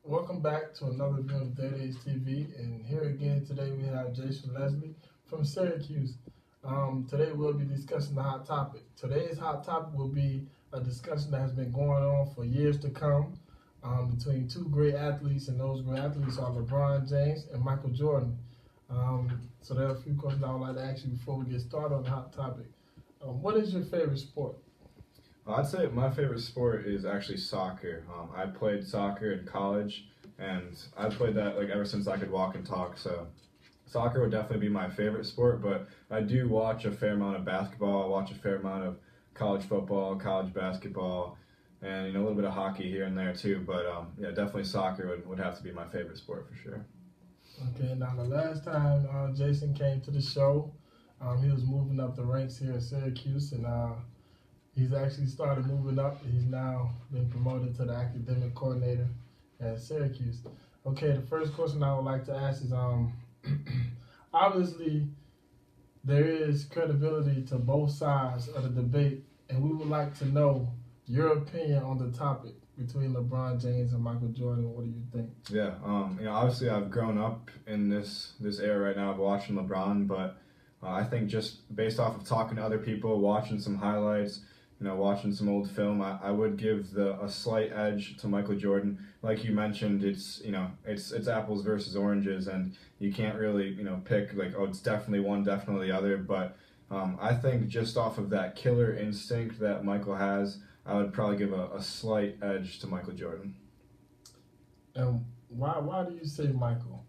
Welcome back to another video of DADA TV, and here again today we have Jason Leslie from Syracuse. Today we'll be discussing the hot topic. Today's hot topic will be a discussion that has been going on for years to come between two great athletes, and those great athletes are LeBron James and Michael Jordan. So there are a few questions I would like to ask you before we get started on the hot topic. What is your favorite sport? I'd say my favorite sport is actually soccer. I played soccer in college, and I played that ever since I could walk and talk. So soccer would definitely be my favorite sport, but I do watch a fair amount of basketball. I watch a fair amount of college football, college basketball, and a little bit of hockey here and there too. But yeah, definitely soccer would have to be my favorite sport for sure. Okay, now the last time Jason came to the show, he was moving up the ranks here at Syracuse, and he's actually started moving up. He's now been promoted to the academic coordinator at Syracuse. Okay, the first question I would like to ask is, obviously there is credibility to both sides of the debate, and we would like to know your opinion on the topic between LeBron James and Michael Jordan. What do you think? Yeah, obviously I've grown up in this era right now of watching LeBron, but I think just based off of talking to other people, watching some highlights, watching some old film, I would give a slight edge to Michael Jordan. Like you mentioned, it's apples versus oranges, and you can't really pick it's definitely one, definitely the other. But I think just off of that killer instinct that Michael has, I would probably give a slight edge to Michael Jordan. And why do you say Michael?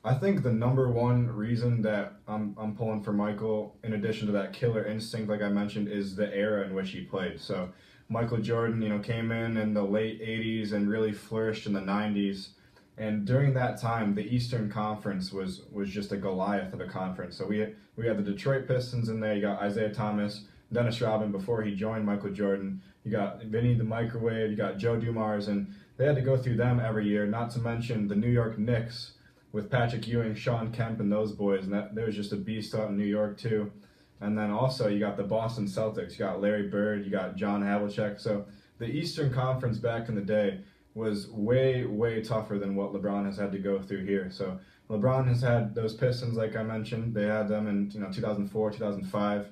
I think the number one reason that I'm pulling for Michael, in addition to that killer instinct, like I mentioned, is the era in which he played. So Michael Jordan, came in the late 80s and really flourished in the 90s. And during that time, the Eastern Conference was just a Goliath of a conference. So we had the Detroit Pistons in there. You got Isaiah Thomas, Dennis Rodman before he joined Michael Jordan. You got Vinny the Microwave. You got Joe Dumars, and they had to go through them every year. Not to mention the New York Knicks, with Patrick Ewing, Sean Kemp, and those boys, and there was just a beast out in New York too. And then also you got the Boston Celtics, you got Larry Bird, you got John Havlicek. So the Eastern Conference back in the day was way, way tougher than what LeBron has had to go through here. So LeBron has had those Pistons, like I mentioned, they had them in 2004, 2005,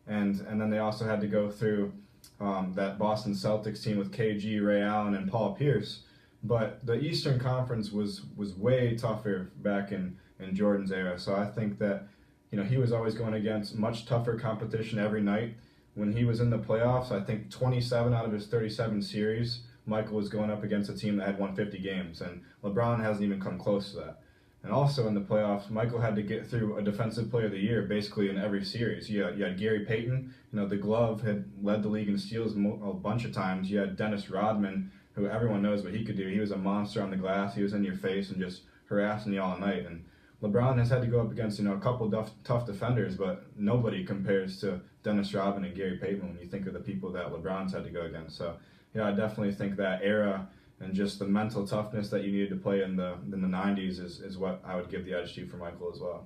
and then they also had to go through that Boston Celtics team with KG, Ray Allen, and Paul Pierce. But the Eastern Conference was way tougher back in Jordan's era. So I think that he was always going against much tougher competition every night. When he was in the playoffs, I think 27 out of his 37 series, Michael was going up against a team that had won 50 games, and LeBron hasn't even come close to that. And also in the playoffs, Michael had to get through a Defensive Player of the Year basically in every series. You had Gary Payton, the glove had led the league in steals a bunch of times. You had Dennis Rodman, who everyone knows what he could do. He was a monster on the glass. He was in your face and just harassing you all night. And LeBron has had to go up against a couple tough defenders, but nobody compares to Dennis Rodman and Gary Payton when you think of the people that LeBron's had to go against. So yeah, I definitely think that era and just the mental toughness that you needed to play in the 90s is what I would give the edge to for Michael as well.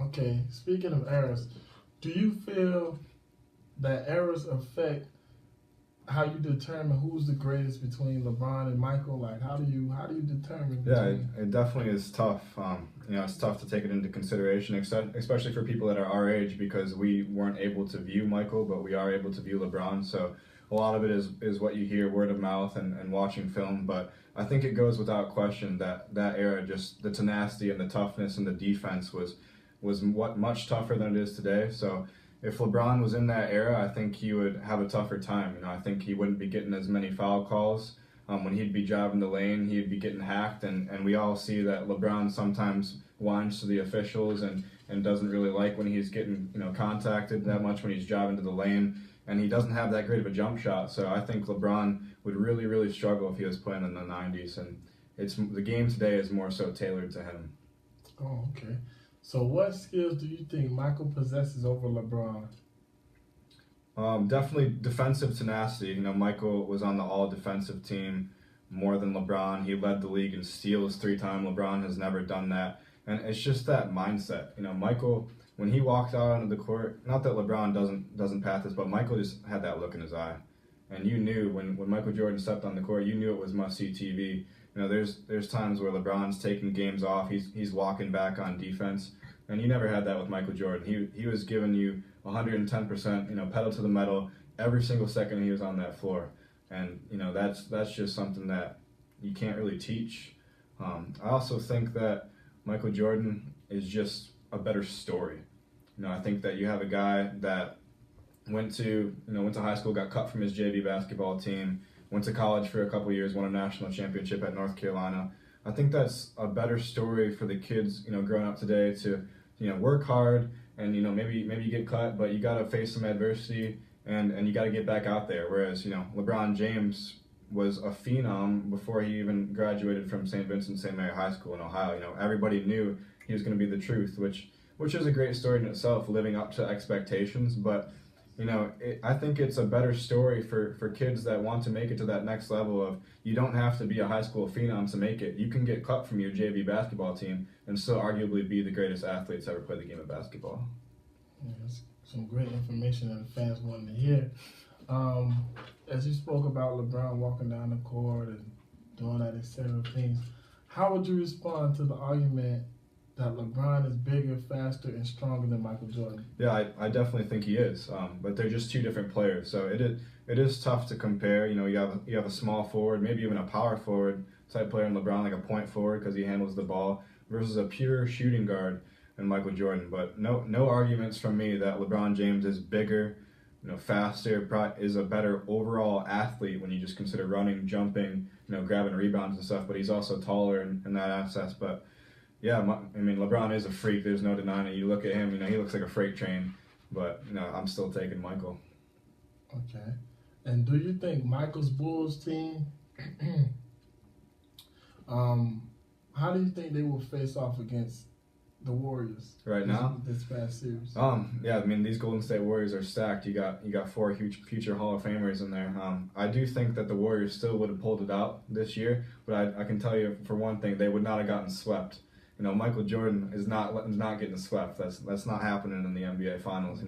Okay, speaking of eras, do you feel that eras affect how you determine who's the greatest between LeBron and Michael? Like, how do you determine? Yeah, it definitely is tough. It's tough to take it into consideration, especially for people that are our age, because we weren't able to view Michael, but we are able to view LeBron. So a lot of it is what you hear word of mouth and watching film. But I think it goes without question that era, just the tenacity and the toughness and the defense was much tougher than it is today. So if LeBron was in that era, I think he would have a tougher time. I think he wouldn't be getting as many foul calls. When he'd be driving the lane, he'd be getting hacked, and we all see that LeBron sometimes whines to the officials and doesn't really like when he's getting contacted that much when he's driving to the lane, and he doesn't have that great of a jump shot. So I think LeBron would really, really struggle if he was playing in the 90s, and the game today is more so tailored to him. Oh, okay. So what skills do you think Michael possesses over LeBron? Definitely defensive tenacity. Michael was on the all-defensive team more than LeBron. He led the league in steals 3 times. LeBron has never done that. And it's just that mindset. Michael, when he walked out onto the court, not that LeBron doesn't pass this, but Michael just had that look in his eye. And you knew when Michael Jordan stepped on the court, you knew it was must-see TV. there's times where LeBron's taking games off, he's walking back on defense, and you never had that with Michael Jordan. He was giving you 110%, pedal to the metal every single second he was on that floor, and that's just something that you can't really teach. I also think that Michael Jordan is just a better story. I think that you have a guy that went to high school, got cut from his JV basketball team, went to college for a couple of years, won a national championship at North Carolina. I think that's a better story for the kids, growing up today to, work hard and, maybe you get cut, but you got to face some adversity and you got to get back out there. Whereas, LeBron James was a phenom before he even graduated from St. Vincent St. Mary High School in Ohio. Everybody knew he was going to be the truth, which is a great story in itself, living up to expectations. But, I think it's a better story for kids that want to make it to that next level of you don't have to be a high school phenom to make it. You can get cut from your JV basketball team and still arguably be the greatest athletes to ever play the game of basketball. Yeah, that's some great information that the fans wanted to hear. As you spoke about LeBron walking down the court and doing that, etc. things, how would you respond to the argument that LeBron is bigger, faster, and stronger than Michael Jordan? Yeah, I definitely think he is, but they're just two different players. So it is tough to compare. You have a small forward, maybe even a power forward type player in LeBron, like a point forward because he handles the ball, versus a pure shooting guard in Michael Jordan. But no arguments from me that LeBron James is bigger, faster, is a better overall athlete when you just consider running, jumping, grabbing rebounds and stuff. But he's also taller in that aspect. But yeah, LeBron is a freak. There's no denying it. You look at him, he looks like a freight train. But, I'm still taking Michael. Okay. And do you think Michael's Bulls team, how do you think they will face off against the Warriors right now? This past series. Yeah, these Golden State Warriors are stacked. You got 4 huge future Hall of Famers in there. I do think that the Warriors still would have pulled it out this year, but I can tell you for one thing, they would not have gotten swept. Michael Jordan is not getting swept. That's not happening in the NBA Finals.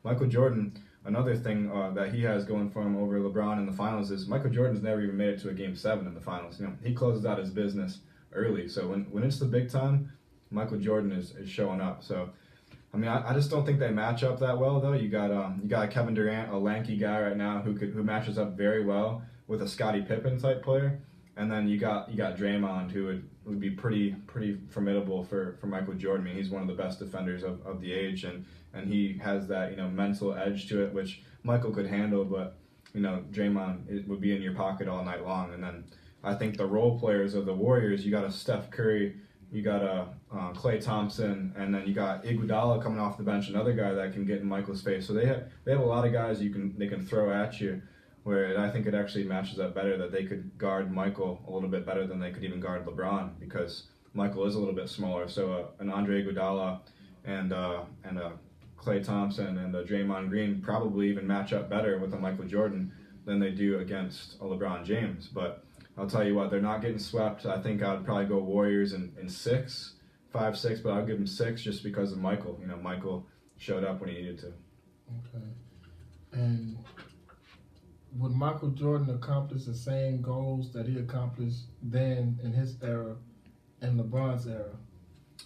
Michael Jordan. Another thing that he has going for him over LeBron in the finals is Michael Jordan's never even made it to a Game 7 in the finals. He closes out his business early. So when it's the big time, Michael Jordan is showing up. So I just don't think they match up that well though. You got Kevin Durant, a lanky guy right now who matches up very well with a Scottie Pippen type player. And then you got Draymond, who would be pretty formidable for Michael Jordan. He's one of the best defenders of the age, and he has that mental edge to it, which Michael could handle. But Draymond would be in your pocket all night long. And then I think the role players of the Warriors, you got a Steph Curry, you got a Klay Thompson, and then you got Iguodala coming off the bench, another guy that can get in Michael's face. So they have a lot of guys they can throw at you. Where I think it actually matches up better that they could guard Michael a little bit better than they could even guard LeBron, because Michael is a little bit smaller. So an Andre Iguodala and a Klay Thompson and a Draymond Green probably even match up better with a Michael Jordan than they do against a LeBron James. But I'll tell you what, they're not getting swept. I think I'd probably go Warriors in 5-6, but I'll give them 6 just because of Michael. Michael showed up when he needed to. Okay. And would Michael Jordan accomplish the same goals that he accomplished then in his era and LeBron's era?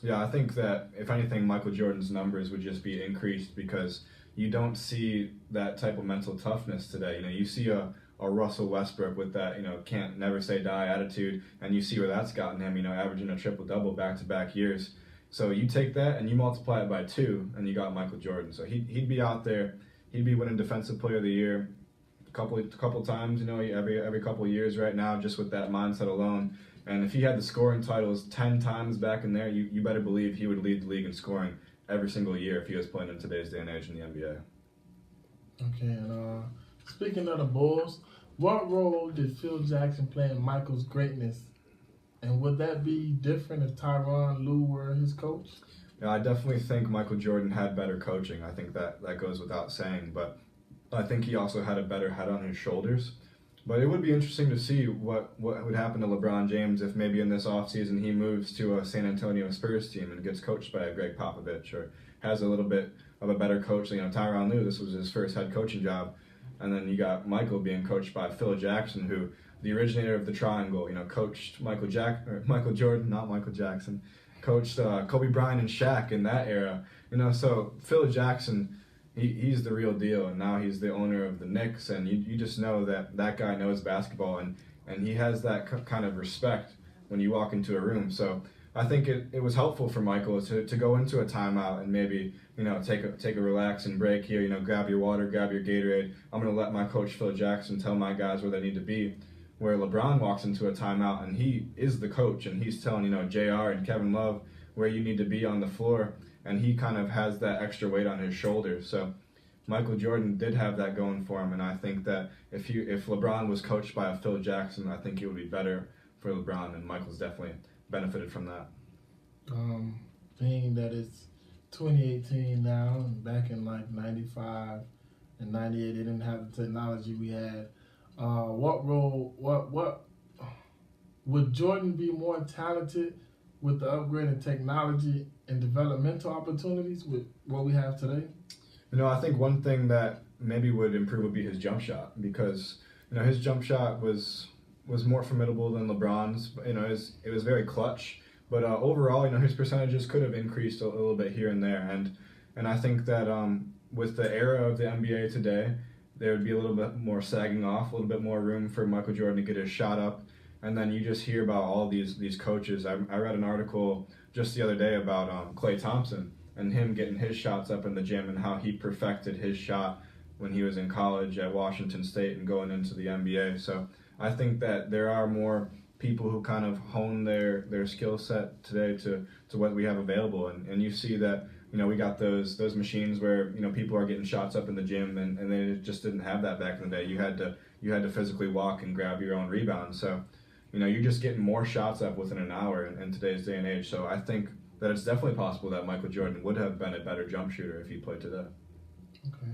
Yeah, I think that if anything, Michael Jordan's numbers would just be increased because you don't see that type of mental toughness today. You see a Russell Westbrook with that, can't never say die attitude, and you see where that's gotten him, averaging a triple-double back-to-back years. So you take that and you multiply it by 2, and you got Michael Jordan. So he'd be out there, he'd be winning Defensive Player of the Year couple times, every couple of years right now, just with that mindset alone. And if he had the scoring titles 10 times back in there, you better believe he would lead the league in scoring every single year if he was playing in today's day and age in the NBA. Okay, and speaking of the Bulls, what role did Phil Jackson play in Michael's greatness? And would that be different if Tyronn Lue were his coach? Yeah, I definitely think Michael Jordan had better coaching. I think that goes without saying, but I think he also had a better head on his shoulders. But it would be interesting to see what would happen to LeBron James if maybe in this offseason he moves to a San Antonio Spurs team and gets coached by a Greg Popovich, or has a little bit of a better coach. Tyronn Lue, this was his first head coaching job. And then you got Michael being coached by Phil Jackson, who the originator of the triangle. You know, coached Michael Jordan, not Michael Jackson, coached Kobe Bryant and Shaq in that era. You know, so Phil Jackson, he's the real deal, and now he's the owner of the Knicks, and you just know that guy knows basketball, and he has that kind of respect when you walk into a room. So I think it was helpful for Michael to go into a timeout and maybe, you know, take a relaxing break here, you know, grab your water, grab your Gatorade. I'm going to let my coach Phil Jackson tell my guys where they need to be. Where LeBron walks into a timeout and he is the coach, and he's telling, you know, JR and Kevin Love where you need to be on the floor, and he kind of has that extra weight on his shoulders. So Michael Jordan did have that going for him, and I think that if LeBron was coached by a Phil Jackson, I think it would be better for LeBron, and Michael's definitely benefited from that. Being that it's 2018 now, and back in like 95 and 98, they didn't have the technology we had. What would Jordan be more talented with the upgrade in technology and developmental opportunities with what we have today? You know, I think one thing that maybe would improve would be his jump shot, because, you know, his jump shot was more formidable than LeBron's. You know, it was very clutch, but overall, you know, his percentages could have increased a little bit here and there, and I think that with the era of the NBA today, there would be a little bit more sagging off, a little bit more room for Michael Jordan to get his shot up. And then you just hear about all these coaches. I read an article just the other day about Klay Thompson and him getting his shots up in the gym, and how he perfected his shot when he was in college at Washington State and going into the NBA. So I think that there are more people who kind of hone their skill set today to what we have available. And you see that, you know, we got those machines where, you know, people are getting shots up in the gym, and they just didn't have that back in the day. You had to physically walk and grab your own rebound. So, you know, you're just getting more shots up within an hour in today's day and age. So I think that it's definitely possible that Michael Jordan would have been a better jump shooter if he played today. Okay.